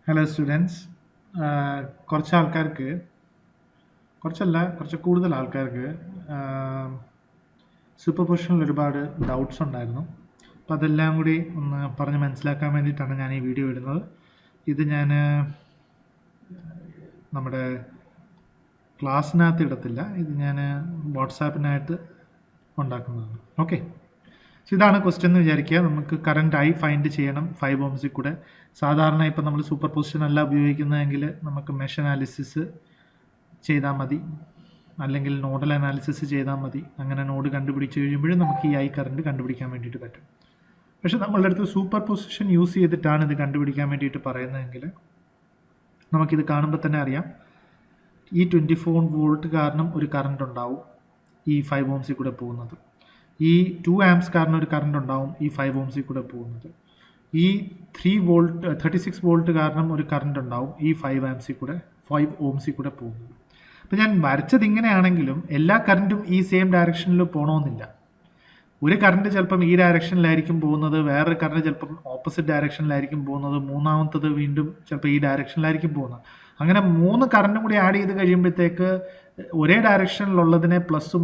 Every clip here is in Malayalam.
Hello students. കുറച്ച് ആൾക്കാർക്ക് കുറച്ചല്ല കുറച്ച് കൂടുതൽ ആൾക്കാർക്ക് സൂപ്പർ പൊസിഷനിൽ ഒരുപാട് ഡൗട്ട്സ് ഉണ്ടായിരുന്നു. അപ്പോൾ അതെല്ലാം കൂടി ഒന്ന് പറഞ്ഞ് മനസ്സിലാക്കാൻ വേണ്ടിയിട്ടാണ് ഞാൻ ഈ വീഡിയോ ഇടുന്നത്. ഇത് ഞാൻ നമ്മുടെ ക്ലാസ്സിനകത്ത് ഇടത്തില്ല, ഇത് ഞാൻ വാട്സാപ്പിനായിട്ട് ഉണ്ടാക്കുന്നതാണ്. ഓക്കെ, ഇതാണ് ക്വസ്റ്റ്യൻ എന്ന് വിചാരിക്കുക. നമുക്ക് കറണ്ട് ഐ ഫൈൻഡ് ചെയ്യണം 5 ohmസിൽ കൂടെ. സാധാരണ ഇപ്പം നമ്മൾ സൂപ്പർ പൊസിഷൻ അല്ല ഉപയോഗിക്കുന്നതെങ്കിൽ നമുക്ക് മെഷ് അനാലിസിസ് ചെയ്താൽ മതി, അല്ലെങ്കിൽ നോഡൽ അനാലിസിസ് ചെയ്താൽ മതി. അങ്ങനെ നോഡ് കണ്ടുപിടിച്ച് കഴിയുമ്പോഴും നമുക്ക് ഈ ഐ കറണ്ട് കണ്ടുപിടിക്കാൻ വേണ്ടിയിട്ട് പറ്റും. പക്ഷെ നമ്മളുടെ അടുത്ത് സൂപ്പർ പൊസിഷൻ യൂസ് ചെയ്തിട്ടാണ് ഇത് കണ്ടുപിടിക്കാൻ വേണ്ടിയിട്ട് പറയുന്നതെങ്കിൽ നമുക്കിത് കാണുമ്പോൾ തന്നെ അറിയാം, ഈ 24 വോൾട്ട് കാരണം ഒരു കറണ്ട് ഉണ്ടാവും ഈ 5 ohmസിൽ കൂടെ പോകുന്നത്. ഈ 2 amps കാരണം ഒരു കറണ്ട് ഉണ്ടാവും ഈ 5 ohmസിൽ കൂടെ പോകുന്നത്. ഈ 36 വോൾട്ട് കാരണം ഒരു കറണ്ട് ഉണ്ടാവും ഈ 5 ohmസിൽ കൂടെ പോകുന്നത്. അപ്പം ഞാൻ വരച്ചത് ഇങ്ങനെയാണെങ്കിലും എല്ലാ കറണ്ടും ഈ സെയിം ഡയറക്ഷനിൽ പോകണമെന്നില്ല. ഒരു കറണ്ട് ചിലപ്പം ഈ ഡയറക്ഷനിലായിരിക്കും പോകുന്നത്, വേറൊരു കറണ്ട് ചിലപ്പം ഓപ്പോസിറ്റ് ഡയറക്ഷനിലായിരിക്കും പോകുന്നത്, മൂന്നാമത്തത് വീണ്ടും ചിലപ്പോൾ ഈ ഡയറക്ഷനിലായിരിക്കും പോകുന്നത്. അങ്ങനെ 3 കറണ്ടും കൂടി ആഡ് ചെയ്ത് കഴിയുമ്പോഴത്തേക്ക് ഒരേ ഡയറക്ഷനിലുള്ളതിനെ പ്ലസും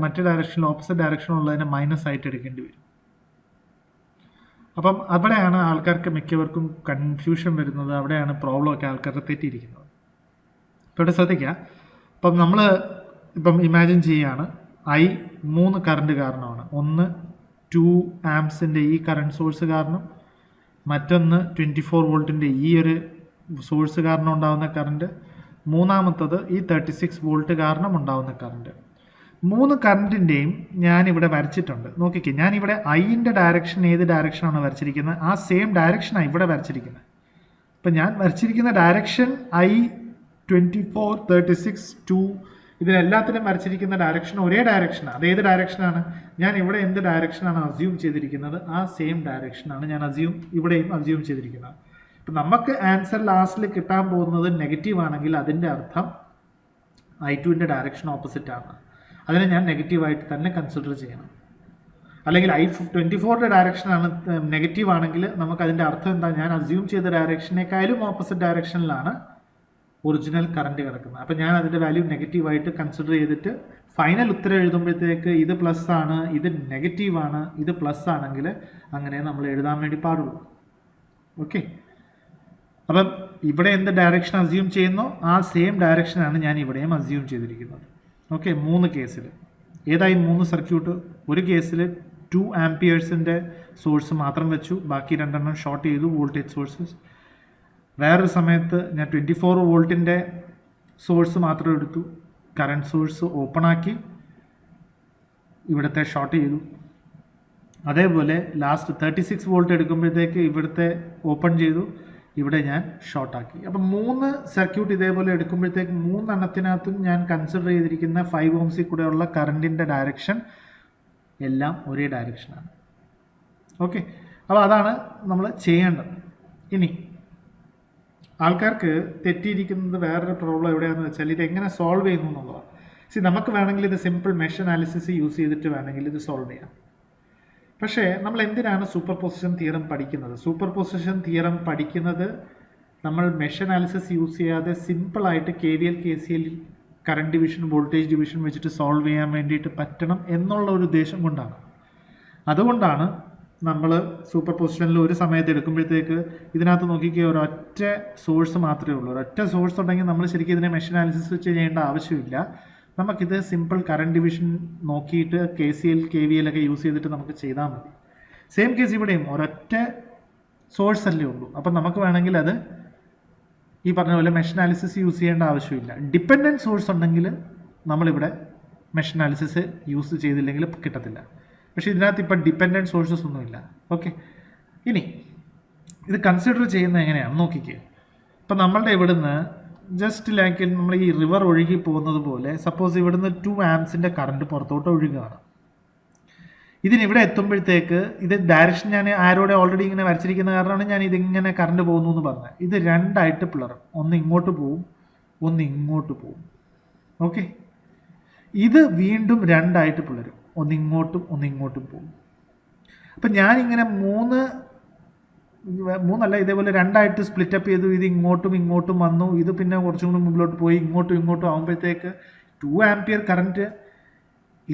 മറ്റേ ഡയറക്ഷനിൽ ഓപ്പോസിറ്റ് ഡയറക്ഷനിലുള്ളതിനെ മൈനസ് ആയിട്ട് എടുക്കേണ്ടി വരും. അപ്പം അവിടെയാണ് ആൾക്കാർക്ക് മിക്കവർക്കും കൺഫ്യൂഷൻ വരുന്നത്, അവിടെയാണ് പ്രോബ്ലം ഒക്കെ ആൾക്കാർക്ക് തെറ്റിയിരിക്കുന്നത്. ഇപ്പോൾ ഇവിടെ ശ്രദ്ധിക്കുക. ഇപ്പം നമ്മൾ ഇമാജിൻ ചെയ്യുകയാണ്, ഐ 3 കറണ്ട് കാരണമാണ്. ഒന്ന് 2 ആംസിൻ്റെ ഈ കറണ്ട് സോഴ്സ് കാരണം, മറ്റൊന്ന് 24 വോൾട്ടിൻ്റെ ഈ ഒരു സോഴ്സ് കാരണം ഉണ്ടാകുന്ന കറണ്ട്, മൂന്നാമത്തത് ഈ 36 വോൾട്ട് കാരണം ഉണ്ടാകുന്ന കറണ്ട്. 3 കറണ്ടിൻ്റെയും ഞാനിവിടെ വരച്ചിട്ടുണ്ട്. നോക്കിക്കേ, ഞാനിവിടെ ഐൻ്റെ ഡയറക്ഷൻ ഏത് ഡയറക്ഷനാണ് വരച്ചിരിക്കുന്നത് ആ സെയിം ഡയറക്ഷനാണ് ഇവിടെ വരച്ചിരിക്കുന്നത്. അപ്പം ഞാൻ വരച്ചിരിക്കുന്ന ഡയറക്ഷൻ ഐ 24, 36, 2 ഇതിനെല്ലാത്തിനും വരച്ചിരിക്കുന്ന ഡയറക്ഷൻ ഒരേ ഡയറക്ഷനാണ്. അത് ഏത് ഡയറക്ഷനാണ്? ഞാൻ ഇവിടെ എന്ത് ഡയറക്ഷനാണ് അസ്യൂം ചെയ്തിരിക്കുന്നത് ആ സെയിം ഡയറക്ഷനാണ് ഞാൻ ഇവിടെയും അസ്യൂം ചെയ്തിരിക്കുന്നത്. ഇപ്പം നമുക്ക് ആൻസർ ലാസ്റ്റിൽ കിട്ടാൻ പോകുന്നത് നെഗറ്റീവ് ആണെങ്കിൽ അതിൻ്റെ അർത്ഥം I2ൻ്റെ ഡയറക്ഷൻ ഓപ്പോസിറ്റ് ആണ്. അതിനെ ഞാൻ നെഗറ്റീവായിട്ട് തന്നെ കൺസിഡർ ചെയ്യണം. അല്ലെങ്കിൽ I24ൻ്റെ ഡയറക്ഷനാണ് നെഗറ്റീവ് ആണെങ്കിൽ നമുക്ക് അതിൻ്റെ അർത്ഥം എന്താ? ഞാൻ അസ്യൂം ചെയ്ത ഡയറക്ഷനേക്കാളും ഓപ്പോസിറ്റ് ഡയറക്ഷനിലാണ് ഒറിജിനൽ കറണ്ട് കിടക്കുന്നത്. അപ്പം ഞാൻ അതിൻ്റെ വാല്യൂ നെഗറ്റീവായിട്ട് കൺസിഡർ ചെയ്തിട്ട് ഫൈനൽ ഉത്തരം എഴുതുമ്പോഴത്തേക്ക് ഇത് പ്ലസ് ആണ്, ഇത് നെഗറ്റീവാണ്, ഇത് പ്ലസ് ആണെങ്കിൽ അങ്ങനെ നമ്മൾ എഴുതാൻ വേണ്ടി പാടുള്ളൂ. ഓക്കെ, അപ്പം ഇവിടെ എന്ത് ഡയറക്ഷൻ അസ്യൂം ചെയ്യുന്നോ ആ സെയിം ഡയറക്ഷനാണ് ഞാൻ ഇവിടെയും അസ്യൂം ചെയ്തിരിക്കുന്നത്. ഓക്കെ, 3 കേസിൽ ഏതായി 3 സർക്യൂട്ട്? ഒരു കേസിൽ 2 ആംപിയേഴ്സിൻ്റെ സോഴ്സ് മാത്രം വെച്ചു, ബാക്കി 2 ഷോർട്ട് ചെയ്തു വോൾട്ടേജ് സോഴ്സസ്. വേറൊരു സമയത്ത് ഞാൻ 24 വോൾട്ടിൻ്റെ സോഴ്സ് മാത്രം എടുത്തു, കറണ്ട് സോഴ്സ് ഓപ്പൺ ആക്കി ഇവിടുത്തെ ഷോർട്ട് ചെയ്തു. അതേപോലെ ലാസ്റ്റ് 36 വോൾട്ട് എടുക്കുമ്പോഴത്തേക്ക് ഇവിടുത്തെ ഓപ്പൺ ചെയ്തു, ഇവിടെ ഞാൻ ഷോർട്ടാക്കി. അപ്പം 3 സർക്യൂട്ട് ഇതേപോലെ എടുക്കുമ്പോഴത്തേക്ക് 3 എണ്ണത്തിനകത്തും ഞാൻ കൺസിഡർ ചെയ്തിരിക്കുന്ന 5 ohmസിൽ കൂടെയുള്ള കറണ്ടിൻ്റെ ഡയറക്ഷൻ എല്ലാം ഒരേ ഡയറക്ഷനാണ്. ഓക്കെ, അപ്പോൾ അതാണ് നമ്മൾ ചെയ്യേണ്ടത്. ഇനി ആൾക്കാർക്ക് തെറ്റിയിരിക്കുന്നത് വേറൊരു പ്രോബ്ലം എവിടെയാണെന്ന് വെച്ചാൽ ഇത് എങ്ങനെ സോൾവ് ചെയ്യുന്നു എന്നുള്ളതാണ്. നമുക്ക് വേണമെങ്കിൽ ഇത് സിമ്പിൾ മെഷ് അനാലിസിസ് യൂസ് ചെയ്തിട്ട് വേണമെങ്കിൽ ഇത് സോൾവ് ചെയ്യാം. പക്ഷേ നമ്മൾ എന്തിനാണ് സൂപ്പർ പൊസിഷൻ തിയറം പഠിക്കുന്നത്? സൂപ്പർ പൊസിഷൻ തിയറം പഠിക്കുന്നത് നമ്മൾ മെഷ് അനാലിസിസ് യൂസ് ചെയ്യാതെ സിമ്പിളായിട്ട് KVL KCL current division voltage division വെച്ചിട്ട് സോൾവ് ചെയ്യാൻ വേണ്ടിയിട്ട് പറ്റണം എന്നുള്ള ഒരു ഉദ്ദേശം കൊണ്ടാണ്. അതുകൊണ്ടാണ് നമ്മൾ സൂപ്പർ പൊസിഷനിൽ ഒരു സമയത്ത് എടുക്കുമ്പോഴത്തേക്ക് ഇതിനകത്ത് നോക്കിക്കുക, ഒരൊറ്റ സോഴ്സ് മാത്രമേ ഉള്ളൂ. ഒരൊറ്റ സോഴ്സ് ഉണ്ടെങ്കിൽ നമ്മൾ ശരിക്കും ഇതിനെ മെഷ് അനാലിസിസ് ചെയ്യേണ്ട ആവശ്യമില്ല. നമുക്കിത് സിമ്പിൾ കറണ്ട് ഡിവിഷൻ നോക്കിയിട്ട് KCL KVL ഒക്കെ യൂസ് ചെയ്തിട്ട് നമുക്ക് ചെയ്താൽ മതി. സെയിം കേസ് ഇവിടെയും ഒരൊറ്റ സോഴ്സ് അല്ലേ ഉള്ളൂ. അപ്പം നമുക്ക് വേണമെങ്കിൽ അത് ഈ പറഞ്ഞ പോലെ മെഷ് അനാലിസിസ് യൂസ് ചെയ്യേണ്ട ആവശ്യമില്ല. ഡിപ്പെൻഡൻറ്റ് സോഴ്സ് ഉണ്ടെങ്കിൽ നമ്മളിവിടെ മെഷ് അനാലിസിസ് യൂസ് ചെയ്തില്ലെങ്കിൽ കിട്ടത്തില്ല. പക്ഷേ ഇതിനകത്ത് ഇപ്പം ഡിപ്പെൻഡൻറ്റ് സോഴ്സസ് ഒന്നുമില്ല. ഓക്കെ, ഇനി ഇത് കൺസിഡർ ചെയ്യുന്നത് എങ്ങനെയാണ് നോക്കിക്കുക. ഇപ്പം നമ്മളുടെ ഇവിടുന്ന് ജസ്റ്റ് ലൈക്ക് നമ്മൾ ഈ റിവർ ഒഴുകി പോകുന്നത് പോലെ സപ്പോസ് ഇവിടുന്ന് 2 ആംസിൻ്റെ കറണ്ട് പുറത്തോട്ട് ഒഴുകുകയാണ്. ഇതിനിവിടെ എത്തുമ്പോഴത്തേക്ക് ഇത് ഡയറക്ഷൻ ഞാൻ ആരോടെ ഓൾറെഡി ഇങ്ങനെ വരച്ചിരിക്കുന്ന കാരണമാണ് ഞാൻ ഇതിങ്ങനെ കറണ്ട് പോകുന്നു എന്ന് പറഞ്ഞത്. ഇത് 2 ആയിട്ട് പിളറും, ഒന്ന് ഇങ്ങോട്ട് പോവും, ഒന്ന് ഇങ്ങോട്ട് പോവും. ഓക്കെ, ഇത് വീണ്ടും 2 ആയിട്ട് പിളരും, ഒന്ന് ഇങ്ങോട്ടും ഒന്ന് ഇങ്ങോട്ടും പോകും. അപ്പം ഞാനിങ്ങനെ 3 മൂന്നല്ല, ഇതേപോലെ രണ്ടായിട്ട് സ്പ്ലിറ്റപ്പ് ചെയ്തു. ഇത് ഇങ്ങോട്ടും ഇങ്ങോട്ടും വന്നു, ഇത് പിന്നെ കുറച്ചും കൂടി മുമ്പിലോട്ട് പോയി, ഇങ്ങോട്ടും ഇങ്ങോട്ടും ആകുമ്പോഴത്തേക്ക് 2 ആംപിയർ കറൻറ്റ്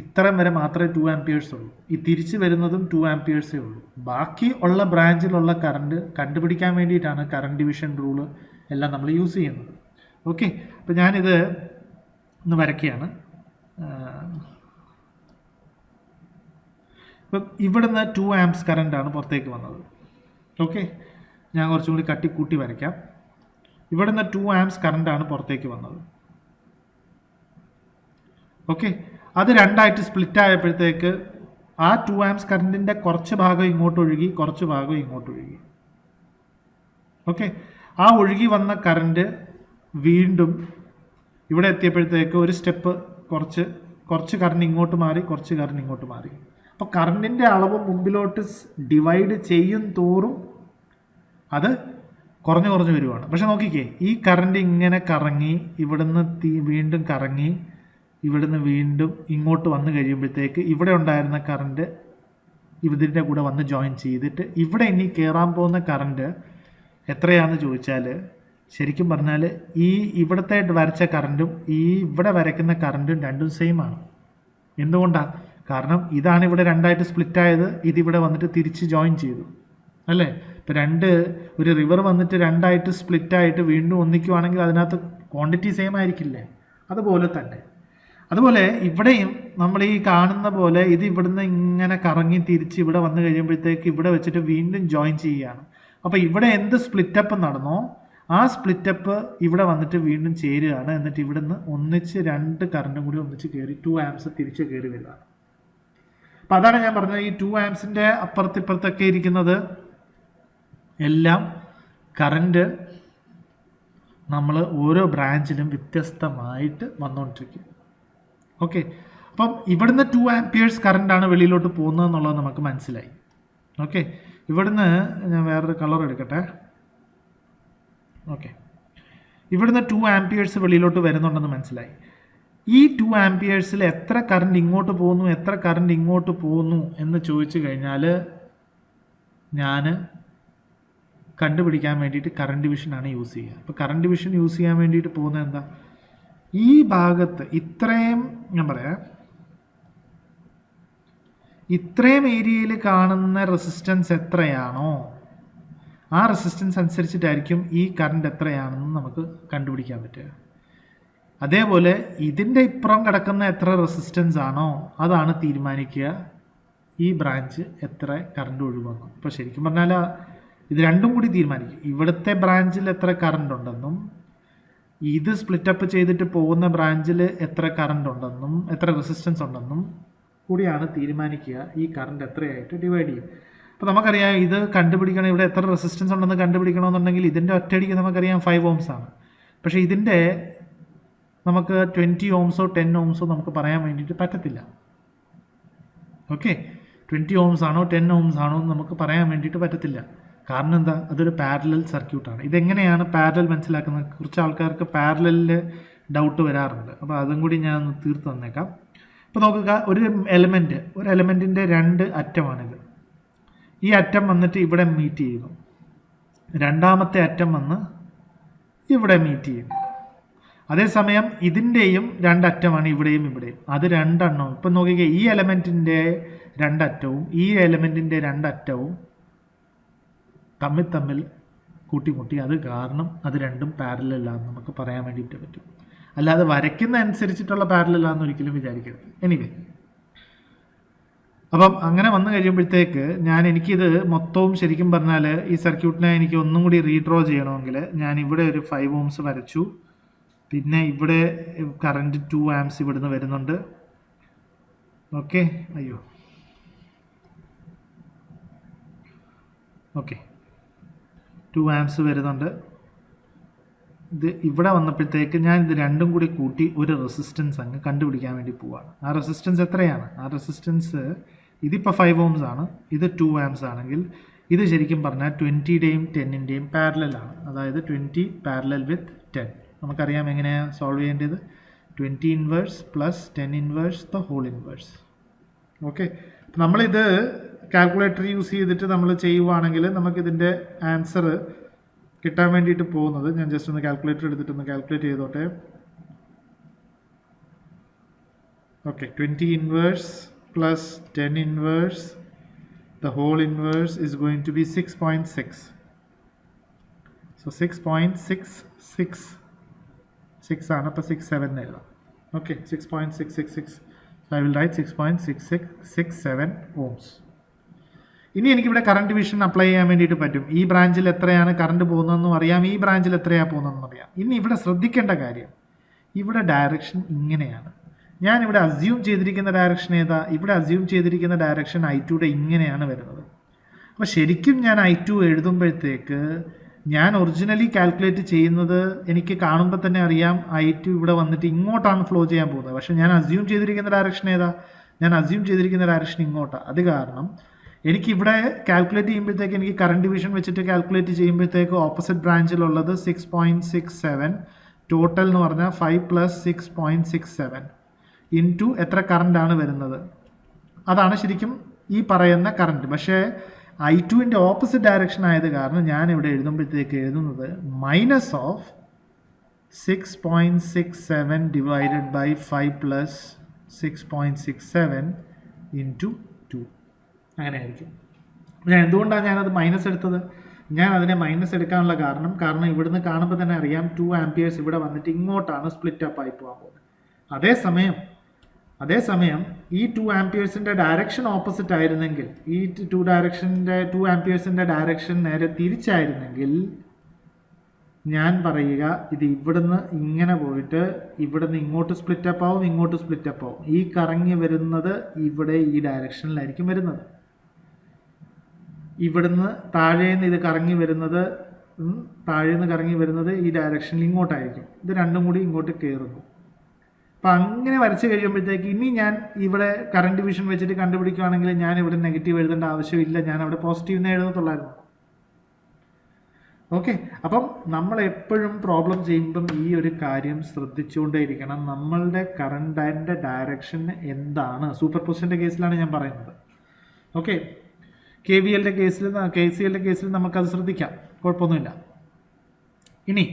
ഇത്രയും വരെ മാത്രമേ 2 ആംപിയേഴ്സ് ഉള്ളൂ. ഈ തിരിച്ച് വരുന്നതും 2 ആംപിയേഴ്സേ ഉള്ളൂ. ബാക്കി ഉള്ള ബ്രാഞ്ചിലുള്ള കറണ്ട് കണ്ടുപിടിക്കാൻ വേണ്ടിയിട്ടാണ് കറണ്ട് ഡിവിഷൻ റൂള് എല്ലാം നമ്മൾ യൂസ് ചെയ്യുന്നത്. ഓക്കെ, അപ്പോൾ ഞാനിത് ഒന്ന് വരയ്ക്കുകയാണ്. ഇപ്പം ഇവിടുന്ന് 2 ആംപ്സ് കറണ്ടാണ് പുറത്തേക്ക് വന്നത്. ഓക്കെ, ഞാൻ കുറച്ചും കൂടി കട്ടിക്കൂട്ടി വരയ്ക്കാം. ഇവിടുന്ന് 2 ആംപ്സ് കറണ്ടാണ് പുറത്തേക്ക് വന്നത്. ഓക്കെ, അത് രണ്ടായിട്ട് സ്പ്ലിറ്റ് ആയപ്പോഴത്തേക്ക് ആ 2 ആംപ്സ് കറണ്ടിൻ്റെ കുറച്ച് ഭാഗം ഇങ്ങോട്ട് ഒഴുകി, കുറച്ച് ഭാഗം ഇങ്ങോട്ട് ഒഴുകി. ഓക്കെ, ആ ഒഴുകി വന്ന കറണ്ട് വീണ്ടും ഇവിടെ എത്തിയപ്പോഴത്തേക്ക് ഒരു സ്റ്റെപ്പ് കുറച്ച് കറണ്ട് ഇങ്ങോട്ട് മാറി, കുറച്ച് കറണ്ട് ഇങ്ങോട്ട് മാറി. അപ്പോൾ കറണ്ടിൻ്റെ അളവ് മുമ്പിലോട്ട് ഡിവൈഡ് ചെയ്യും തോറും അത് കുറഞ്ഞു വരുവാണ്. പക്ഷെ നോക്കിക്കേ, ഈ കറണ്ട് ഇങ്ങനെ കറങ്ങി ഇവിടുന്ന് വീണ്ടും കറങ്ങി ഇവിടുന്ന് വീണ്ടും ഇങ്ങോട്ട് വന്നു കഴിയുമ്പോഴത്തേക്ക് ഇവിടെ ഉണ്ടായിരുന്ന കറണ്ട് ഇതിൻ്റെ കൂടെ വന്ന് ജോയിൻ ചെയ്തിട്ട് ഇവിടെ ഇനി കയറാൻ പോകുന്ന കറണ്ട് എത്രയാണെന്ന് ചോദിച്ചാൽ ശരിക്കും പറഞ്ഞാൽ ഈ ഇവിടത്തെ വരച്ച കറണ്ടും ഈ ഇവിടെ വരയ്ക്കുന്ന കറണ്ടും രണ്ടും സെയിം ആണ്. എന്തുകൊണ്ടാണ്? കാരണം ഇതാണ് ഇവിടെ രണ്ടായിട്ട് സ്പ്ലിറ്റ് ആയത്, ഇതിവിടെ വന്നിട്ട് തിരിച്ച് ജോയിൻ ചെയ്തു അല്ലേ. ഇപ്പോൾ ഒരു റിവർ വന്നിട്ട് രണ്ടായിട്ട് സ്പ്ലിറ്റ് ആയിട്ട് വീണ്ടും ഒന്നിക്കുവാണെങ്കിൽ അതിനകത്ത് ക്വാണ്ടിറ്റി സെയിം ആയിരിക്കില്ലേ? അതുപോലെ ഇവിടെയും നമ്മൾ ഈ കാണുന്ന പോലെ ഇത് ഇവിടുന്ന് ഇങ്ങനെ കറങ്ങി തിരിച്ച് ഇവിടെ വന്നു കഴിയുമ്പോഴത്തേക്ക് ഇവിടെ വെച്ചിട്ട് വീണ്ടും ജോയിൻ ചെയ്യുകയാണ്. അപ്പോൾ ഇവിടെ എന്ത് സ്പ്ലിറ്റപ്പ് നടന്നോ ആ സ്പ്ലിറ്റപ്പ് ഇവിടെ വന്നിട്ട് വീണ്ടും ചേരുകയാണ്. എന്നിട്ട് ഇവിടുന്ന് ഒന്നിച്ച് 2 കറണ്ടും കൂടി ഒന്നിച്ച് കയറി 2 ആംപ്സ് തിരിച്ച് കയറി വരികയാണ്. അപ്പം അതാണ് ഞാൻ പറഞ്ഞത്, ഈ 2 ആംപ്സിൻ്റെ അപ്പുറത്തിപ്പുറത്തൊക്കെ ഇരിക്കുന്നത് എല്ലാം കറണ്ട് നമ്മൾ ഓരോ ബ്രാഞ്ചിലും വ്യത്യസ്തമായിട്ട് വന്നുകൊണ്ടിരിക്കും. ഓക്കെ, അപ്പം ഇവിടുന്ന് 2 ആംപിയേഴ്സ് കറണ്ടാണ് വെളിയിലോട്ട് പോകുന്നതെന്നുള്ളത് നമുക്ക് മനസ്സിലായി. ഓക്കെ, ഇവിടുന്ന് ഞാൻ വേറൊരു കളർ എടുക്കട്ടെ. ഓക്കെ, ഇവിടുന്ന് 2 ആംപിയേഴ്സ് വെളിയിലോട്ട് വരുന്നുണ്ടെന്ന് മനസ്സിലായി. ഈ 2 ആംപിയേഴ്സിൽ എത്ര കറണ്ട് ഇങ്ങോട്ട് പോകുന്നു, എത്ര കറണ്ട് ഇങ്ങോട്ട് പോകുന്നു എന്ന് ചോദിച്ചു കഴിഞ്ഞാൽ ഞാൻ കണ്ടുപിടിക്കാൻ വേണ്ടിയിട്ട് കറണ്ട് ഡിവിഷനാണ് യൂസ് ചെയ്യുക. അപ്പോൾ കറണ്ട് ഡിവിഷൻ യൂസ് ചെയ്യാൻ വേണ്ടിയിട്ട് പോകുന്നത് എന്താ, ഈ ഭാഗത്ത് ഇത്രയും ഞാൻ പറയാം, ഇത്രയും ഏരിയയിൽ കാണുന്ന റെസിസ്റ്റൻസ് എത്രയാണോ ആ റെസിസ്റ്റൻസ് അനുസരിച്ചിട്ടായിരിക്കും ഈ കറണ്ട് എത്രയാണെന്ന് നമുക്ക് കണ്ടുപിടിക്കാൻ പറ്റുക. അതേപോലെ ഇതിൻ്റെ ഇപ്പുറം കിടക്കുന്ന എത്ര റെസിസ്റ്റൻസ് ആണോ അതാണ് തീരുമാനിക്കുക ഈ ബ്രാഞ്ച് എത്ര കറണ്ട് ഒഴുകുന്നു. ഇപ്പോൾ ശരിക്കും പറഞ്ഞാൽ ഇത് രണ്ടും കൂടി തീരുമാനിക്കും. ഇവിടുത്തെ ബ്രാഞ്ചിൽ എത്ര കറണ്ട് ഉണ്ടെന്നും ഇത് സ്പ്ലിറ്റപ്പ് ചെയ്തിട്ട് പോകുന്ന ബ്രാഞ്ചിൽ എത്ര കറണ്ട് ഉണ്ടെന്നും എത്ര റെസിസ്റ്റൻസ് ഉണ്ടെന്നും കൂടിയാണ് തീരുമാനിക്കുക ഈ കറണ്ട് എത്രയായിട്ട് ഡിവൈഡ് ചെയ്യും. അപ്പോൾ നമുക്കറിയാം ഇത് കണ്ടുപിടിക്കണം, ഇവിടെ എത്ര റെസിസ്റ്റൻസ് ഉണ്ടെന്ന് കണ്ടുപിടിക്കണമെന്നുണ്ടെങ്കിൽ ഇതിൻ്റെ ഒറ്റയടിക്ക് നമുക്കറിയാം 5 ohms ആണ്. പക്ഷേ ഇതിൻ്റെ നമുക്ക് 20 ohms 10 ohms നമുക്ക് പറയാൻ വേണ്ടിയിട്ട് പറ്റത്തില്ല. ഓക്കെ, 20 ohms ആണോ 10 ohms ആണോ എന്ന് നമുക്ക് പറയാൻ വേണ്ടിയിട്ട് പറ്റത്തില്ല. കാരണം എന്താ, അതൊരു പാരലൽ സർക്യൂട്ടാണ്. ഇതെങ്ങനെയാണ് പാരലൽ മനസ്സിലാക്കുന്നത്? കുറച്ച് ആൾക്കാർക്ക് പാരലലിൽ ഡൗട്ട് വരാറുണ്ട്. അപ്പോൾ അതും കൂടി ഞാൻ ഒന്ന് തീർത്ത് തന്നേക്കാം. ഇപ്പോൾ നോക്കുക, ഒരു എലമെൻറ്റിൻ്റെ 2 അറ്റമാണിത്. ഈ അറ്റം വന്നിട്ട് ഇവിടെ മീറ്റ് ചെയ്യുന്നു, രണ്ടാമത്തെ അറ്റം വന്ന് ഇവിടെ മീറ്റ് ചെയ്യുന്നു. അതേസമയം ഇതിൻ്റെയും 2 അറ്റമാണ് ഇവിടെയും ഇവിടെയും, അത് 2 എണ്ണവും. ഇപ്പം നോക്കിക്കുക, ഈ എലമെൻറ്റിൻ്റെ 2 അറ്റവും ഈ എലമെൻറ്റിൻ്റെ 2 അറ്റവും തമ്മിൽ കൂട്ടിമുട്ടി. അത് കാരണം അത് രണ്ടും പാരലലാണെന്ന് നമുക്ക് പറയാൻ വേണ്ടിയിട്ട് പറ്റും. അല്ലാതെ വരയ്ക്കുന്ന അനുസരിച്ചിട്ടുള്ള പാരലലാണെന്ന് ഒരിക്കലും വിചാരിക്കരുത്. എനിവേ, അപ്പം അങ്ങനെ വന്നു കഴിയുമ്പോഴത്തേക്ക് എനിക്കിത് മൊത്തവും ശരിക്കും പറഞ്ഞാൽ ഈ സർക്യൂട്ടിനെ എനിക്ക് ഒന്നും കൂടി റീഡ്രോ ചെയ്യണമെങ്കിൽ ഞാൻ ഇവിടെ ഒരു 5 ohms വരച്ചു. പിന്നെ ഇവിടെ കറണ്ട് 2 amps ഇവിടുന്ന് വരുന്നുണ്ട്. ഓക്കെ, ഓക്കെ, 2 amps വരുന്നുണ്ട്. ഇത് ഇവിടെ വന്നപ്പോഴത്തേക്ക് ഞാൻ ഇത് രണ്ടും കൂടി കൂട്ടി ഒരു റെസിസ്റ്റൻസ് അങ്ങ് കണ്ടുപിടിക്കാൻ വേണ്ടി പോവാണ്. ആ റെസിസ്റ്റൻസ് എത്രയാണ്? ആ റെസിസ്റ്റൻസ് ഇതിപ്പോൾ 5 ohms ആണ്, ഇത് 2 amps ആണെങ്കിൽ ഇത് ശരിക്കും പറഞ്ഞാൽ 20ൻ്റെയും 10ൻ്റെയും പാരലലാണ്. അതായത് 20 പാരലൽ വിത്ത് 10. നമുക്കറിയാം എങ്ങനെയാണ് സോൾവ് ചെയ്യേണ്ടത്. 20 inverse plus 10 inverse the whole inverse. Okay, നമ്മളിത് കാൽക്കുലേറ്റർ യൂസ് ചെയ്തിട്ട് നമ്മൾ ചെയ്യുവാണെങ്കിൽ നമുക്കിതിൻ്റെ ആൻസർ കിട്ടാൻ വേണ്ടിയിട്ട് പോകുന്നത്, ഞാൻ ജസ്റ്റ് ഒന്ന് കാൽക്കുലേറ്റർ എടുത്തിട്ടൊന്ന് കാൽക്കുലേറ്റ് ചെയ്തോട്ടെ. Okay, 20 inverse plus 10 inverse the whole inverse is going to be 6.6. So 6.666 ആണ്, അപ്പോൾ 67 എഴുതാം. Okay, 6.666. So I will write 6.6667 ohms. ഇനി എനിക്കിവിടെ കറണ്ട് ഡിവിഷൻ അപ്ലൈ ചെയ്യാൻ വേണ്ടിയിട്ട് പറ്റും. ഈ ബ്രാഞ്ചിൽ എത്രയാണ് കറണ്ട് പോകുന്നതെന്നും അറിയാം, ഈ ബ്രാഞ്ചിൽ എത്രയാണ് പോകുന്നതെന്നും അറിയാം. ഇനി ഇവിടെ ശ്രദ്ധിക്കേണ്ട കാര്യം, ഇവിടെ ഡയറക്ഷൻ ഇങ്ങനെയാണ്. ഞാനിവിടെ അസ്യൂം ചെയ്തിരിക്കുന്ന ഡയറക്ഷൻ ഏതാ? ഇവിടെ അസ്യൂം ചെയ്തിരിക്കുന്ന ഡയറക്ഷൻ I2യുടെ ഇങ്ങനെയാണ് വരുന്നത്. അപ്പോൾ ശരിക്കും ഞാൻ I2 എഴുതുമ്പോഴത്തേക്ക് ഞാൻ ഒറിജിനലി കാൽക്കുലേറ്റ് ചെയ്യുന്നത് എനിക്ക് കാണുമ്പോൾ തന്നെ അറിയാം I2 ഇവിടെ വന്നിട്ട് ഇങ്ങോട്ടാണ് ഫ്ലോ ചെയ്യാൻ പോകുന്നത്. പക്ഷേ ഞാൻ അസ്യൂം ചെയ്തിരിക്കുന്ന ഡയറക്ഷൻ ഏതാ? ഞാൻ അസ്യൂം ചെയ്തിരിക്കുന്ന ഡയറക്ഷൻ ഇങ്ങോട്ടാണ്. അത് കാരണം എനിക്കിവിടെ കാൽക്കുലേറ്റ് ചെയ്യുമ്പോഴത്തേക്ക് എനിക്ക് കറണ്ട് ഡിവിഷൻ വെച്ചിട്ട് കാൽക്കുലേറ്റ് ചെയ്യുമ്പോഴത്തേക്ക് ഓപ്പോസിറ്റ് ബ്രാഞ്ചിലുള്ളത് 6.67, ടോട്ടൽ എന്ന് പറഞ്ഞാൽ 5 + 6.67 ഇൻറ്റു എത്ര കറണ്ടാണ് വരുന്നത്, അതാണ് ശരിക്കും ഈ പറയുന്ന കറണ്ട്. പക്ഷേ I2ൻ്റെ ഓപ്പോസിറ്റ് ഡയറക്ഷൻ ആയത് കാരണം ഞാൻ ഇവിടെ എഴുതുമ്പോഴത്തേക്ക് എഴുതുന്നത് minus of 6.67 divided by 5 + 6.67 into 2 അങ്ങനെ ആയിരിക്കും. ഞാൻ എന്തുകൊണ്ടാണ് ഞാനത് മൈനസ് എടുത്തത്? ഞാൻ അതിനെ മൈനസ് എടുക്കാനുള്ള കാരണം ഇവിടുന്ന് കാണുമ്പോൾ തന്നെ അറിയാം 2 ആംപിയേഴ്സ് ഇവിടെ വന്നിട്ട് ഇങ്ങോട്ടാണ് സ്പ്ലിറ്റ് അപ്പ് ആയി പോകാൻ പോകുന്നത്. അതേസമയം ഈ 2 ആംപിയേഴ്സിൻ്റെ ഡയറക്ഷൻ ഓപ്പോസിറ്റ് ആയിരുന്നെങ്കിൽ, ഈ 2 ആംപിയേഴ്സിൻ്റെ ഡയറക്ഷൻ നേരെ തിരിച്ചായിരുന്നെങ്കിൽ ഞാൻ പറയുക ഇത് ഇവിടുന്ന് ഇങ്ങനെ പോയിട്ട് ഇവിടുന്ന് ഇങ്ങോട്ട് സ്പ്ലിറ്റ് അപ്പ് ആവും, ഇങ്ങോട്ട് സ്പ്ലിറ്റ് അപ്പ് ആവും. ഈ കറങ്ങി വരുന്നത് ഇവിടെ ഈ ഡയറക്ഷനിലായിരിക്കും വരുന്നത്. ഇവിടുന്ന് താഴേന്ന് ഇത് കറങ്ങി വരുന്നത് ഈ ഡയറക്ഷനിൽ ഇങ്ങോട്ടായിരിക്കും. ഇത് രണ്ടും കൂടി ഇങ്ങോട്ട് കയറുന്നു. അപ്പം അങ്ങനെ വരച്ച് കഴിയുമ്പോഴത്തേക്ക് ഇനി ഞാൻ ഇവിടെ കറണ്ട് ഡിവിഷൻ വെച്ചിട്ട് കണ്ടുപിടിക്കുകയാണെങ്കിൽ ഞാൻ ഇവിടെ നെഗറ്റീവ് എഴുതേണ്ട ആവശ്യമില്ല, ഞാൻ അവിടെ പോസിറ്റീവ് എഴുതത്തുള്ളായിരുന്നു. ഓക്കെ, അപ്പം നമ്മൾ എപ്പോഴും പ്രോബ്ലം ചെയ്യുമ്പം ഈ ഒരു കാര്യം ശ്രദ്ധിച്ചുകൊണ്ടേയിരിക്കണം. നമ്മളുടെ കറണ്ടിൻ്റെ ഡയറക്ഷൻ എന്താണ്? സൂപ്പർ പൊസിഷൻ്റെ കേസിലാണ് ഞാൻ പറയുന്നത്. ഓക്കെ, KVLൻ്റെ കേസിൽ KCLൻ്റെ കേസിൽ നമുക്കത് ശ്രദ്ധിക്കാം, കുഴപ്പമൊന്നുമില്ല. ഇനി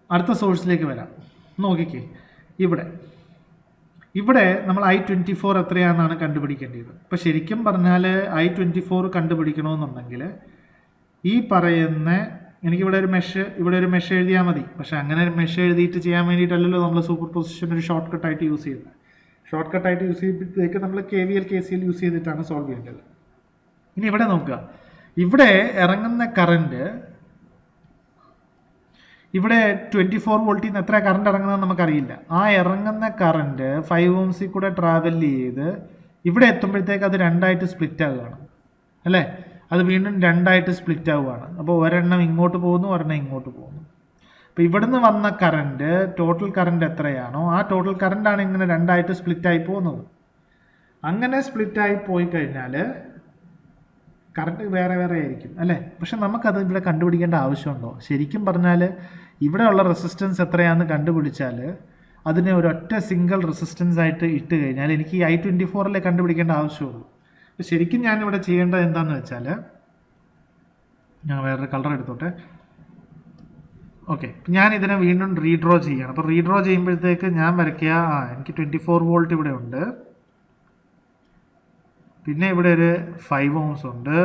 അടുത്ത സോഴ്സിലേക്ക് വരാം. നോക്കിക്കേ, ഇവിടെ നമ്മൾ I24 എത്രയാണെന്നാണ് കണ്ടുപിടിക്കേണ്ടത്. അപ്പോൾ ശരിക്കും പറഞ്ഞാൽ I24 കണ്ടുപിടിക്കണമെന്നുണ്ടെങ്കിൽ ഈ പറയുന്ന എനിക്കിവിടെ ഒരു മെഷ് എഴുതിയാൽ മതി. പക്ഷേ അങ്ങനെ ഒരു മെഷ് എഴുതിയിട്ട് ചെയ്യാൻ വേണ്ടിയിട്ടല്ലല്ലോ നമ്മൾ സൂപ്പർ പൊസിഷൻ ഒരു ഷോർട്ട് കട്ടായിട്ട് യൂസ് ചെയ്യുന്നത്. ഷോർട്ട് കട്ടായിട്ട് യൂസ് ചെയ്യുമ്പോഴത്തേക്ക് നമ്മൾ KVL KCL യൂസ് ചെയ്തിട്ടാണ് സോൾവ് ചെയ്യേണ്ടത്. ഇനി ഇവിടെ നോക്കുക, ഇവിടെ ഇറങ്ങുന്ന കറണ്ട്, ഇവിടെ 24 വോൾട്ടിൽ നിന്ന് എത്ര കറണ്ട് ഇറങ്ങുന്നതെന്ന് നമുക്കറിയില്ല. ആ ഇറങ്ങുന്ന കറണ്ട് 5 ഓംസിൽ കൂടെ ട്രാവൽ ചെയ്ത് ഇവിടെ എത്തുമ്പോഴത്തേക്ക് അത് രണ്ടായിട്ട് സ്പ്ലിറ്റ് ആവുകയാണ് അല്ലേ? അത് വീണ്ടും രണ്ടായിട്ട് സ്പ്ലിറ്റ് ആവുകയാണ്. അപ്പോൾ ഒരെണ്ണം ഇങ്ങോട്ട് പോകുന്നു, ഒരെണ്ണം ഇങ്ങോട്ട് പോകുന്നു. അപ്പോൾ ഇവിടുന്ന് വന്ന കറണ്ട്, ടോട്ടൽ കറണ്ട് എത്രയാണോ ആ ടോട്ടൽ കറണ്ടാണ് ഇങ്ങനെ രണ്ടായിട്ട് സ്പ്ലിറ്റായി പോകുന്നത്. അങ്ങനെ സ്പ്ലിറ്റായി പോയി കഴിഞ്ഞാൽ കറണ്ട് വേറെ ആയിരിക്കും അല്ലേ? പക്ഷെ നമുക്കത് ഇവിടെ കണ്ടുപിടിക്കേണ്ട ആവശ്യമുണ്ടോ? ശരിക്കും പറഞ്ഞാൽ ഇവിടെയുള്ള റെസിസ്റ്റൻസ് എത്രയാണെന്ന് കണ്ടുപിടിച്ചാൽ അതിനെ ഒരൊറ്റ സിംഗിൾ റെസിസ്റ്റൻസ് ആയിട്ട് ഇട്ട് കഴിഞ്ഞാൽ എനിക്ക് ഈ I24 കണ്ടുപിടിക്കേണ്ട ആവശ്യമുള്ളൂ. അപ്പോൾ ശരിക്കും ഞാനിവിടെ ചെയ്യേണ്ടത് എന്താണെന്ന് വെച്ചാൽ, ഞാൻ വേറൊരു കളർ എടുത്തോട്ടെ. ഓക്കെ, ഞാൻ ഇതിനെ വീണ്ടും റീഡ്രോ ചെയ്യണം. അപ്പോൾ റീഡ്രോ ചെയ്യുമ്പോഴത്തേക്ക് ഞാൻ വരയ്ക്കുക, എനിക്ക് 24 വോൾട്ട് ഇവിടെ ഉണ്ട്, പിന്നെ ഇവിടെ ഒരു 5 ഓംസ് ഉണ്ട്,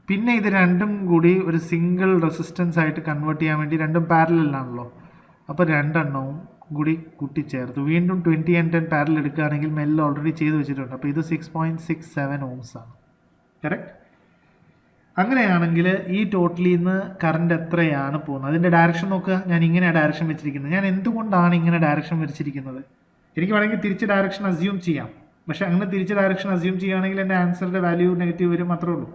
പിന്നെ ഇത് രണ്ടും കൂടി ഒരു സിംഗിൾ റെസിസ്റ്റൻസ് ആയിട്ട് കൺവേർട്ട് ചെയ്യാൻ വേണ്ടി രണ്ടും പാരലലാണല്ലോ. അപ്പോൾ രണ്ടെണ്ണവും കൂടി കൂട്ടിച്ചേർത്ത് വീണ്ടും 20 and 10 പാരലൽ എടുക്കുകയാണെങ്കിൽ മെല്ലെ ഓൾറെഡി ചെയ്ത് വെച്ചിട്ടുണ്ട്. അപ്പോൾ ഇത് 6.67 ഓംസ് ആണ്. കറക്റ്റ്? അങ്ങനെയാണെങ്കിൽ ഈ ടോട്ടലിൽ നിന്ന് കറണ്ട് എത്രയാണ് പോകുന്നത്, അതിൻ്റെ ഡയറക്ഷൻ നോക്കുക. ഞാൻ ഇങ്ങനെയാണ് ഡയറക്ഷൻ വെച്ചിരിക്കുന്നത്. ഞാൻ എന്തുകൊണ്ടാണ് ഇങ്ങനെ ഡയറക്ഷൻ വെച്ചിരിക്കുന്നത്? എനിക്ക് വേണമെങ്കിൽ തിരിച്ച് ഡയറക്ഷൻ അസ്യൂം ചെയ്യാം. പക്ഷേ അങ്ങനെ തിരിച്ച് ഡയറക്ഷൻ അസ്യൂം ചെയ്യുകയാണെങ്കിൽ എൻ്റെ ആൻസറിൻ്റെ വാല്യൂ നെഗറ്റീവ് വരും, മാത്രമേ ഉള്ളൂ.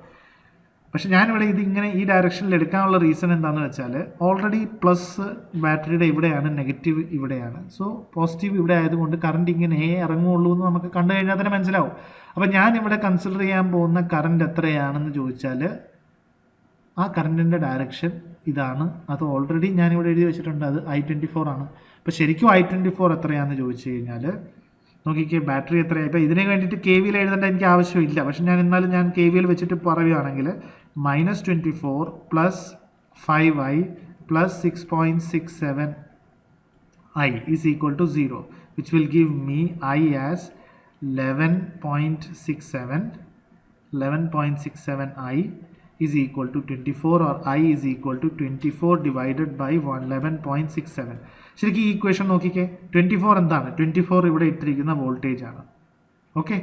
പക്ഷെ ഞാനിവിടെ ഇതിങ്ങനെ ഈ ഡയറക്ഷനിൽ എടുക്കാനുള്ള റീസൺ എന്താണെന്ന് വെച്ചാൽ, ഓൾറെഡി പ്ലസ് ബാറ്ററിയുടെ ഇവിടെയാണ്, നെഗറ്റീവ് ഇവിടെയാണ്. സോ പോസിറ്റീവ് ഇവിടെ ആയതുകൊണ്ട് കറണ്ട് ഇങ്ങനെ ഇറങ്ങുള്ളൂ എന്ന് നമുക്ക് കണ്ടു കഴിഞ്ഞാൽ തന്നെ മനസ്സിലാവും. അപ്പോൾ ഞാനിവിടെ കൺസിഡർ ചെയ്യാൻ പോകുന്ന കറണ്ട് എത്രയാണെന്ന് ചോദിച്ചാൽ ആ കറണ്ടിൻ്റെ ഡയറക്ഷൻ ഇതാണ്. അത് ഓൾറെഡി ഞാനിവിടെ എഴുതി വെച്ചിട്ടുണ്ട്, അത് I24 ആണ്. അപ്പോൾ ശരിക്കും I24 എത്രയാണെന്ന് ചോദിച്ചു കഴിഞ്ഞാൽ നോക്കിക്കേ ബാറ്ററി എത്രയായി. ഇപ്പോൾ ഇതിന് വേണ്ടിയിട്ട് കെ വിയിൽ എഴുതേണ്ട എനിക്ക് ആവശ്യമില്ല, പക്ഷെ എന്നാലും ഞാൻ കെ വിയിൽ വെച്ചിട്ട് പറയുകയാണെങ്കിൽ -24 + 5i + 6.67 I is equal to 0, which will give me I as 11.67 I is equal to 24, or I is equal to 24 divided by 11.67. ശരിക്കും ഈ ഇക്വേഷൻ നോക്കിക്കേ, 24 എന്താണ്? 24 ഇവിടെ ഇട്ടിരിക്കുന്ന വോൾട്ടേജ് ആണ്. ഓക്കെ,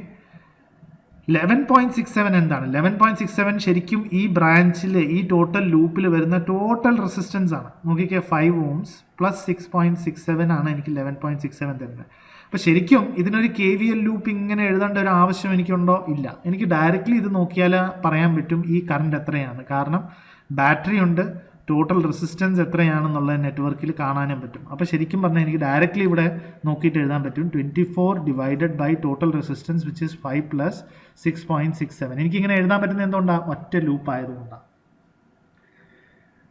11.67 എന്താണ്? 11.67 ശരിക്കും ഈ ബ്രാഞ്ചിൽ, ഈ ടോട്ടൽ ലൂപ്പിൽ വരുന്ന ടോട്ടൽ റെസിസ്റ്റൻസ് ആണ്. നോക്കിക്കേ, 5 ohms + 6.67 ആണ് എനിക്ക് 11.67 തരുന്നത്. അപ്പോൾ ശരിക്കും ഇതിനൊരു KVL ലൂപ്പ് ഇങ്ങനെ എഴുതേണ്ട ഒരു ആവശ്യം എനിക്കുണ്ടോ? ഇല്ല. എനിക്ക് ഡയറക്റ്റ്ലി ഇത് നോക്കിയാൽ പറയാൻ പറ്റും ഈ കറണ്ട് എത്രയാണ്. കാരണം ബാറ്ററി ഉണ്ട്, ടോട്ടൽ റെസിസ്റ്റൻസ് എത്രയാണെന്നുള്ളത് നെറ്റ്വർക്കിൽ കാണാനും പറ്റും. അപ്പോൾ ശരിക്കും പറഞ്ഞാൽ എനിക്ക് ഡയറക്റ്റ്ലി ഇവിടെ നോക്കിയിട്ട് എഴുതാൻ പറ്റും 24 divided by total resistance which is 5 + 6.67. എനിക്കിങ്ങനെ എഴുതാൻ പറ്റുന്നത് എന്തുകൊണ്ടാണ്? ഒറ്റ ലൂപ്പ് ആയതുകൊണ്ടാണ്.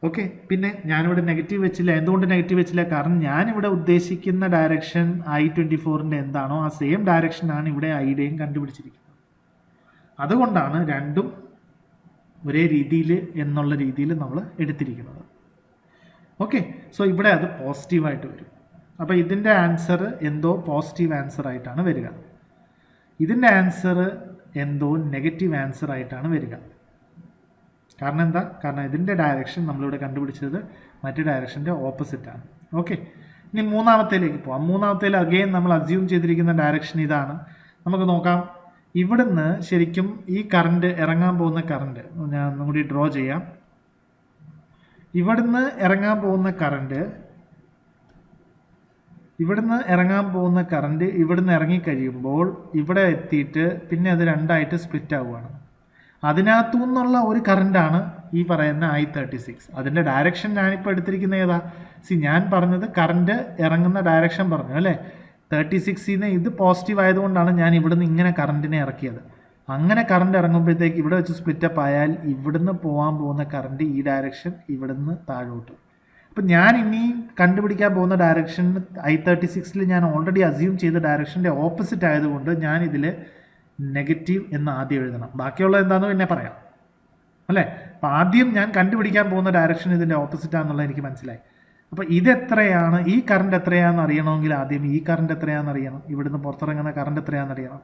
ഓക്കെ, പിന്നെ ഞാനിവിടെ നെഗറ്റീവ് വെച്ചില്ല. എന്തുകൊണ്ട് നെഗറ്റീവ് വെച്ചില്ല? കാരണം ഞാനിവിടെ ഉദ്ദേശിക്കുന്ന ഡയറക്ഷൻ I24ൻ്റെ എന്താണോ ആ സെയിം ഡയറക്ഷനാണ് ഇവിടെ ഐയുടെയും കണ്ടുപിടിച്ചിരിക്കുന്നത്. അതുകൊണ്ടാണ് രണ്ടും ഒരേ രീതിയിൽ എന്നുള്ള രീതിയിൽ നമ്മൾ എടുത്തിരിക്കുന്നത്. ഓക്കെ, സോ ഇവിടെ അത് പോസിറ്റീവായിട്ട് വരും. അപ്പോൾ ഇതിൻ്റെ ആൻസർ എന്തോ പോസിറ്റീവ് ആൻസർ ആയിട്ടാണ് വരിക. ഇതിൻ്റെ ആൻസർ എന്തോ നെഗറ്റീവ് ആൻസർ ആയിട്ടാണ് വരിക. കാരണം എന്താ? കാരണം ഇതിൻ്റെ ഡയറക്ഷൻ നമ്മളിവിടെ കണ്ടുപിടിച്ചത് മറ്റു ഡയറക്ഷൻ്റെ ഓപ്പോസിറ്റാണ്. ഓക്കെ, ഇനി മൂന്നാമത്തേലേക്ക് പോവാം. മൂന്നാമത്തേൽ അഗെയിൻ നമ്മൾ അസ്യൂം ചെയ്തിരിക്കുന്ന ഡയറക്ഷൻ ഇതാണ്. നമുക്ക് നോക്കാം. ഇവിടുന്ന് ശരിക്കും ഈ കറണ്ട് ഇറങ്ങാൻ പോകുന്ന കറണ്ട് ഞാൻ ഒന്നുകൂടി ഡ്രോ ചെയ്യാം. ഇവിടുന്ന് ഇറങ്ങാൻ പോകുന്ന കറണ്ട് ഇവിടുന്ന് ഇറങ്ങിക്കഴിയുമ്പോൾ ഇവിടെ എത്തിയിട്ട് പിന്നെ അത് രണ്ടായിട്ട് സ്പ്ലിറ്റ് ആവുകയാണ്. അതിനകത്തു നിന്നുള്ള ഒരു കറണ്ടാണ് ഈ പറയുന്ന I36. അതിൻ്റെ ഡയറക്ഷൻ ഞാനിപ്പോൾ എടുത്തിരിക്കുന്ന ഏതാ? ഞാൻ പറഞ്ഞത് കറണ്ട് ഇറങ്ങുന്ന ഡയറക്ഷൻ പറഞ്ഞു അല്ലേ? 36ന് ഇത് പോസിറ്റീവ് ആയതുകൊണ്ടാണ് ഞാൻ ഇവിടുന്ന് ഇങ്ങനെ കറണ്ടിനെ ഇറക്കിയത്. അങ്ങനെ കറണ്ട് ഇറങ്ങുമ്പോഴത്തേക്ക് ഇവിടെ വെച്ച് സ്പ്ലിറ്റപ്പ് ആയാൽ ഇവിടുന്ന് പോകാൻ പോകുന്ന കറണ്ട് ഈ ഡയറക്ഷൻ ഇവിടുന്ന് താഴോട്ട്. അപ്പം ഞാൻ ഇനി കണ്ടുപിടിക്കാൻ പോകുന്ന ഡയറക്ഷൻ I36ൽ ഞാൻ ഓൾറെഡി അസ്യൂം ചെയ്ത ഡയറക്ഷൻ്റെ ഓപ്പോസിറ്റ് ആയതുകൊണ്ട് ഞാൻ ഇതിൽ നെഗറ്റീവ് എന്ന് ആദ്യം എഴുതണം. ബാക്കിയുള്ളത് എന്താണെന്ന് പിന്നെ പറയാം അല്ലേ? അപ്പം ആദ്യം ഞാൻ കണ്ടുപിടിക്കാൻ പോകുന്ന ഡയറക്ഷൻ ഇതിൻ്റെ ഓപ്പോസിറ്റ് ആണെന്നുള്ളത് എനിക്ക് മനസ്സിലായി. അപ്പോൾ ഇതെത്രയാണ്, ഈ കറണ്ട് എത്രയാണെന്ന് അറിയണമെങ്കിൽ ആദ്യം ഈ കറണ്ട് എത്രയാണെന്ന് അറിയണം. ഇവിടുന്ന് പുറത്തിറങ്ങുന്ന കറണ്ട് എത്രയാണെന്ന് അറിയണം.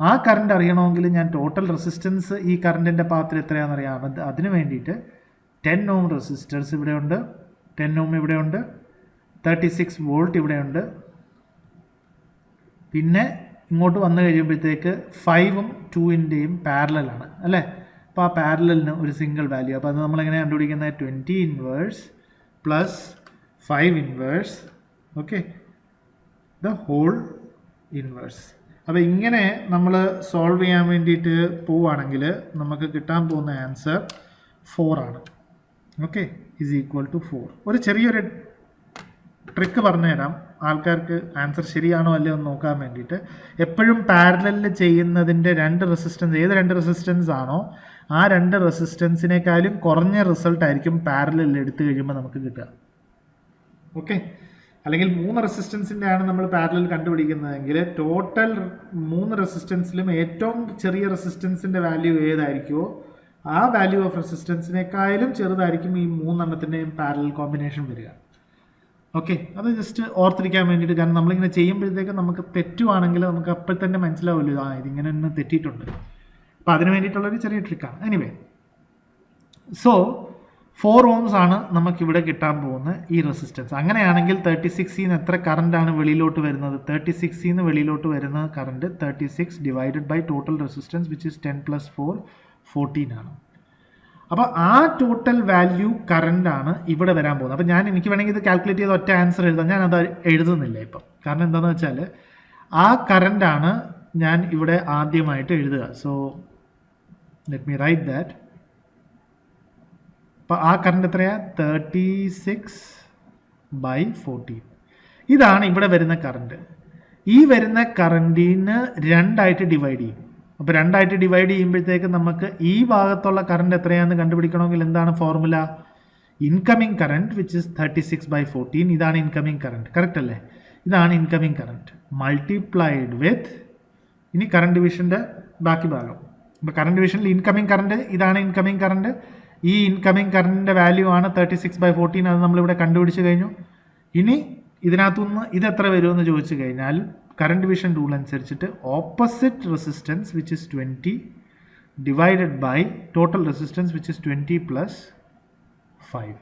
ആ കറണ്ട് അറിയണമെങ്കിൽ ഞാൻ ടോട്ടൽ റെസിസ്റ്റൻസ് ഈ കറണ്ടിൻ്റെ പാത്തിൽ എത്രയാണെന്ന് അറിയാം. അതിന് വേണ്ടിയിട്ട് 10 ohm റെസിസ്റ്റേഴ്സ് ഇവിടെയുണ്ട്, 10 ohm ഇവിടെയുണ്ട്, 36 volt ഇവിടെയുണ്ട്. പിന്നെ ഇങ്ങോട്ട് വന്നു കഴിയുമ്പോഴത്തേക്ക് 5ഉം 2ൻ്റെയും പാരലലാണ് അല്ലേ? അപ്പോൾ ആ പാരലലിന് ഒരു സിംഗിൾ വാല്യൂ. അപ്പോൾ അത് നമ്മളെങ്ങനെ കണ്ടുപിടിക്കുന്നത്? 20 inverse plus 5 inverse, okay, the whole inverse. അപ്പോൾ ഇങ്ങനെ നമ്മൾ സോൾവ് ചെയ്യാൻ വേണ്ടിയിട്ട് പോവുകയാണെങ്കിൽ നമുക്ക് കിട്ടാൻ പോകുന്ന ആൻസർ 4 ആണ്. Okay, is equal to 4. ഒരു ചെറിയൊരു ട്രിക്ക് പറഞ്ഞുതരാം ആൾക്കാർക്ക് ആൻസർ ശരിയാണോ അല്ലയോ എന്ന് നോക്കാൻ വേണ്ടിയിട്ട്. എപ്പോഴും പാരലലിൽ ചെയ്യുന്നതിൻ്റെ രണ്ട് റെസിസ്റ്റൻസ്, ഏത് രണ്ട് റെസിസ്റ്റൻസ് ആണോ ആ രണ്ട് റെസിസ്റ്റൻസിനേക്കാളും കുറഞ്ഞ റിസൾട്ട് ആയിരിക്കും പാരലലിൽ എടുത്തു കഴിയുമ്പോൾ നമുക്ക് കിട്ടുക. ഓക്കെ, അല്ലെങ്കിൽ 3 റെസിസ്റ്റൻസിൻ്റെ ആണ് നമ്മൾ പാരലൽ കണ്ടുപിടിക്കുന്നതെങ്കിൽ ടോട്ടൽ 3 റെസിസ്റ്റൻസിലും ഏറ്റവും ചെറിയ റെസിസ്റ്റൻസിൻ്റെ വാല്യൂ ഏതായിരിക്കുമോ ആ വാല്യൂ ഓഫ് റെസിസ്റ്റൻസിനേക്കാളും ചെറുതായിരിക്കും ഈ 3 എണ്ണത്തിൻ്റെയും പാരലൽ കോമ്പിനേഷൻ വരിക. ഓക്കെ, അത് ജസ്റ്റ് ഓർത്തിരിക്കാൻ വേണ്ടിയിട്ട്. കാരണം നമ്മളിങ്ങനെ ചെയ്യുമ്പോഴത്തേക്ക് നമുക്ക് തെറ്റുവാണെങ്കിൽ നമുക്ക് അപ്പോൾ തന്നെ മനസ്സിലാവുമല്ലോ, ഇതിങ്ങനെ ഒന്ന് തെറ്റിയിട്ടുണ്ട്. അപ്പോൾ അതിന് വേണ്ടിയിട്ടുള്ളൊരു ചെറിയ ട്രിക്കാണ്. എനിവേ, സോ 4 ohms ആണ് നമുക്കിവിടെ കിട്ടാൻ പോകുന്ന ഈ റെസിസ്റ്റൻസ്. അങ്ങനെയാണെങ്കിൽ 36ന്ന് എത്ര കറണ്ടാണ് വെളിയിലോട്ട് വരുന്നത്? 36ന്ന് വെളിയിലോട്ട് വരുന്ന current 36 divided by total resistance which is 10 + 4 14 ആണ്. അപ്പോൾ ആ ടോട്ടൽ വാല്യൂ കറണ്ടാണ് ഇവിടെ വരാൻ പോകുന്നത്. അപ്പോൾ എനിക്ക് വേണമെങ്കിൽ ഇത് കാൽക്കുലേറ്റ് ചെയ്ത് ഒറ്റ ആൻസർ എഴുതാം. ഞാനത് എഴുതുന്നില്ല ഇപ്പം. കാരണം എന്താണെന്ന് വെച്ചാൽ ആ കറണ്ടാണ് ഞാൻ ഇവിടെ ആദ്യമായിട്ട് എഴുതുക. So let me write that. അപ്പോൾ ആ കറണ്ട് എത്രയാണ്? 36/14. ഇതാണ് ഇവിടെ വരുന്ന കറണ്ട്. ഈ വരുന്ന കറണ്ടിന് 2ആയിട്ട് ഡിവൈഡ് ചെയ്യും. അപ്പോൾ 2ആയിട്ട് ഡിവൈഡ് ചെയ്യുമ്പോഴത്തേക്ക് നമുക്ക് ഈ ഭാഗത്തുള്ള കറണ്ട് എത്രയാണെന്ന് കണ്ടുപിടിക്കണമെങ്കിൽ എന്താണ് formula? Incoming current which is 36/14. ഇതാണ് ഇൻകമിങ് കറണ്ട്, കറക്റ്റ് അല്ലേ? ഇതാണ് ഇൻകമിങ് കറണ്ട്. മൾട്ടിപ്ലൈഡ് വിത്ത് ഇനി കറണ്ട് ഡിവിഷൻ്റെ ബാക്കി ഭാഗം. ഇപ്പോൾ കറണ്ട് ഡിവിഷനിൽ ഇൻകമിങ് കറണ്ട് ഇതാണ് ഇൻകമിങ് കറണ്ട്. ഈ ഇൻകമിങ് കറണ്ടിൻ്റെ വാല്യൂ ആണ് 36/14. അത് നമ്മളിവിടെ കണ്ടുപിടിച്ച് കഴിഞ്ഞു. ഇനി ഇതിനകത്തുനിന്ന് ഇത് എത്ര വരുമെന്ന് ചോദിച്ചു കഴിഞ്ഞാൽ കറണ്ട് ഡിവിഷൻ റൂൾ അനുസരിച്ചിട്ട് opposite resistance which is 20 divided by total resistance which is 20 + 5.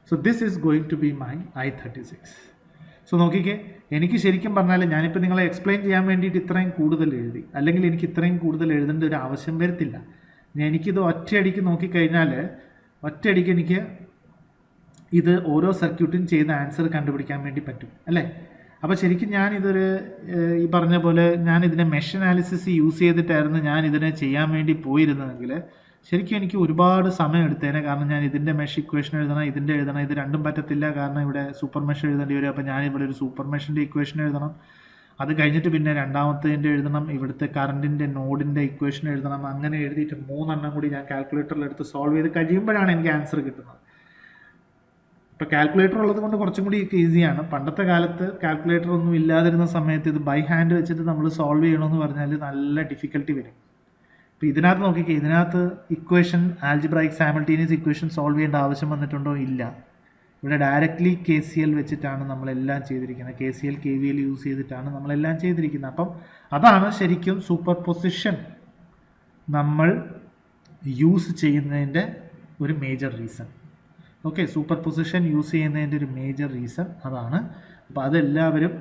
So this is going to be my I36. So നോക്കിക്കേ, എനിക്ക് ശരിക്കും പറഞ്ഞാൽ ഞാനിപ്പോൾ നിങ്ങളെ എക്സ്പ്ലെയിൻ ചെയ്യാൻ വേണ്ടിയിട്ട് ഇത്രയും കൂടുതൽ എഴുതി, അല്ലെങ്കിൽ എനിക്ക് ഇത്രയും കൂടുതൽ എഴുതേണ്ട ഒരു ആവശ്യം വരത്തില്ല. എനിക്കിത് ഒറ്റയടിക്ക് നോക്കിക്കഴിഞ്ഞാൽ ഒറ്റയടിക്ക് എനിക്ക് ഇത് ഓരോ സർക്യൂട്ടും ചെയ്യുന്ന ആൻസർ കണ്ടുപിടിക്കാൻ വേണ്ടി പറ്റും അല്ലേ. അപ്പോൾ ശരിക്കും ഞാനിതൊരു ഈ പറഞ്ഞ പോലെ ഞാനിതിനെ മെഷ് അനാലിസിസ് യൂസ് ചെയ്തിട്ടായിരുന്നു ഞാൻ ഇതിനെ ചെയ്യാൻ വേണ്ടി പോയിരുന്നതെങ്കിൽ ശരിക്കും എനിക്ക് ഒരുപാട് സമയം എടുത്തേനെ. കാരണം ഞാൻ ഇതിൻ്റെ മെഷ് ഇക്വേഷൻ എഴുതണം, ഇതിൻ്റെ എഴുതണം, ഇത് രണ്ടും പറ്റത്തില്ല. കാരണം ഇവിടെ സൂപ്പർ മെഷ് എഴുതേണ്ടി വരും. അപ്പോൾ ഞാനിവിടെ ഒരു സൂപ്പർ മെഷിൻ്റെ ഇക്വേഷൻ എഴുതണം, അത് കഴിഞ്ഞിട്ട് പിന്നെ രണ്ടാമത്തേൻ്റെ എഴുതണം, ഇവിടുത്തെ കറണ്ടിൻ്റെ നോഡിൻ്റെ ഇക്വേഷൻ എഴുതണം. അങ്ങനെ എഴുതിയിട്ട് 3 എണ്ണം കൂടി ഞാൻ കാൽക്കുലേറ്ററിൽ എടുത്ത് സോൾവ് ചെയ്ത് കഴിയുമ്പോഴാണ് എനിക്ക് ആൻസർ കിട്ടുന്നത്. ഇപ്പോൾ കാൽക്കുലേറ്റർ ഉള്ളത് കൊണ്ട് കുറച്ചും കൂടി ഈസിയാണ്. പണ്ടത്തെ കാലത്ത് കാൽക്കുലേറ്റർ ഒന്നും ഇല്ലാതിരുന്ന സമയത്ത് ഇത് ബൈ ഹാൻഡ് വെച്ചിട്ട് നമ്മൾ സോൾവ് ചെയ്യണമെന്ന് പറഞ്ഞാൽ നല്ല ഡിഫിക്കൽട്ടി വരും. ഇപ്പോൾ ഇതിനകത്ത് നോക്കിക്കേ, ഇതിനകത്ത് ഇക്വേഷൻ ആൽജിബ്രൈക് സാമിൾട്ടേനിയസ് ഇക്വേഷൻ സോൾവ് ചെയ്യേണ്ട ആവശ്യം വന്നിട്ടുണ്ടോ? ഇല്ല. ഇവിടെ ഡയറക്റ്റ്ലി KCL വെച്ചിട്ടാണ് നമ്മളെല്ലാം ചെയ്തിരിക്കുന്നത്. KCL KVL യൂസ് ചെയ്തിട്ടാണ് നമ്മളെല്ലാം ചെയ്തിരിക്കുന്നത്. അപ്പം അതാണ് ശരിക്കും സൂപ്പർ പൊസിഷൻ നമ്മൾ യൂസ് ചെയ്യുന്നതിൻ്റെ ഒരു major reason. Okay, super position use ചെയ്യുന്നതിൻ്റെ ഒരു മേജർ റീസൺ അതാണ്. അപ്പോൾ അതെല്ലാവരും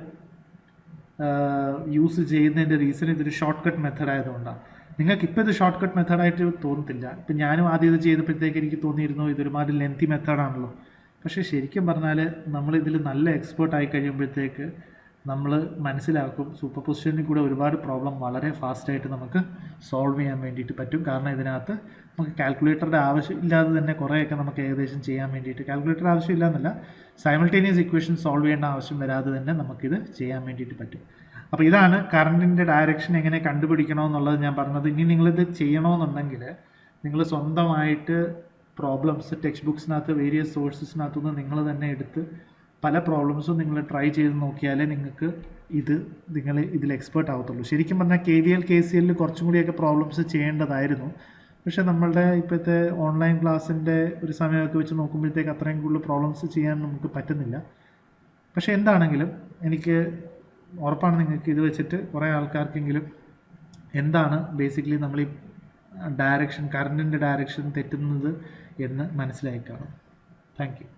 യൂസ് ചെയ്യുന്നതിൻ്റെ റീസൺ ഇതൊരു ഷോർട്ട് കട്ട് മെത്തേഡ് ആയതുകൊണ്ടാണ്. നിങ്ങൾക്ക് ഇപ്പോൾ ഇത് ഷോർട്ട് കട്ട് മെത്തേഡായിട്ട് തോന്നത്തില്ല. ഇപ്പം ഞാനും ആദ്യം ഇത് ചെയ്തപ്പോഴത്തേക്ക് എനിക്ക് തോന്നിയിരുന്നു ഇതൊരുമാതിരി ലെങ്തി മെത്തേഡാണല്ലോ. പക്ഷേ ശരിക്കും പറഞ്ഞാൽ നമ്മളിതിൽ നല്ല എക്സ്പേർട്ട് ആയി കഴിയുമ്പോഴത്തേക്ക് നമ്മൾ മനസ്സിലാക്കും സൂപ്പർ പൊസിഷനിൽ കൂടെ ഒരുപാട് പ്രോബ്ലം വളരെ ഫാസ്റ്റായിട്ട് നമുക്ക് സോൾവ് ചെയ്യാൻ വേണ്ടിയിട്ട് പറ്റും. കാരണം ഇതിനകത്ത് നമുക്ക് കാൽക്കുലേറ്ററുടെ ആവശ്യമില്ലാതെ തന്നെ കുറേയൊക്കെ നമുക്ക് ഏകദേശം ചെയ്യാൻ വേണ്ടിയിട്ട്, കാൽക്കുലേറ്റർ ആവശ്യമില്ല എന്നല്ല, സൈമൾട്ടേനിയസ് ഇക്വേഷൻ സോൾവ് ചെയ്യേണ്ട ആവശ്യം വരാതെ തന്നെ നമുക്കിത് ചെയ്യാൻ വേണ്ടിയിട്ട് പറ്റും. അപ്പോൾ ഇതാണ് കറണ്ടിൻ്റെ ഡയറക്ഷൻ എങ്ങനെ കണ്ടുപിടിക്കണമെന്നുള്ളത് ഞാൻ പറഞ്ഞത്. ഇനി നിങ്ങളിത് ചെയ്യണമെന്നുണ്ടെങ്കിൽ നിങ്ങൾ സ്വന്തമായിട്ട് പ്രോബ്ലംസ് ടെക്സ്റ്റ് ബുക്സിനകത്ത് വേരിയസ് സോഴ്സസിനകത്തുനിന്ന് നിങ്ങൾ തന്നെ എടുത്ത് പല പ്രോബ്ലംസും നിങ്ങൾ ട്രൈ ചെയ്ത് നോക്കിയാലേ നിങ്ങൾക്ക് നിങ്ങൾ ഇതിൽ എക്സ്പേർട്ട് ആവത്തുള്ളൂ. ശരിക്കും പറഞ്ഞാൽ KVL KCL കുറച്ചും കൂടിയൊക്കെ പ്രോബ്ലംസ് ചെയ്യേണ്ടതായിരുന്നു. പക്ഷേ നമ്മളുടെ ഇപ്പോഴത്തെ ഓൺലൈൻ ക്ലാസ്സിൻ്റെ ഒരു സമയമൊക്കെ വെച്ച് നോക്കുമ്പോഴത്തേക്ക് അത്രയും കൂടുതൽ പ്രോബ്ലംസ് ചെയ്യാൻ നമുക്ക് പറ്റുന്നില്ല. പക്ഷേ എന്താണെങ്കിലും എനിക്ക് ഉറപ്പാണ് നിങ്ങൾക്ക് ഇത് വെച്ചിട്ട് കുറേ ആൾക്കാർക്കെങ്കിലും എന്താണ് ബേസിക്കലി നമ്മൾ ഈ ഡയറക്ഷൻ, കറണ്ടിൻ്റെ ഡയറക്ഷൻ തെറ്റുന്നത് എന്ന് മനസ്സിലായി കാണും. Thank you.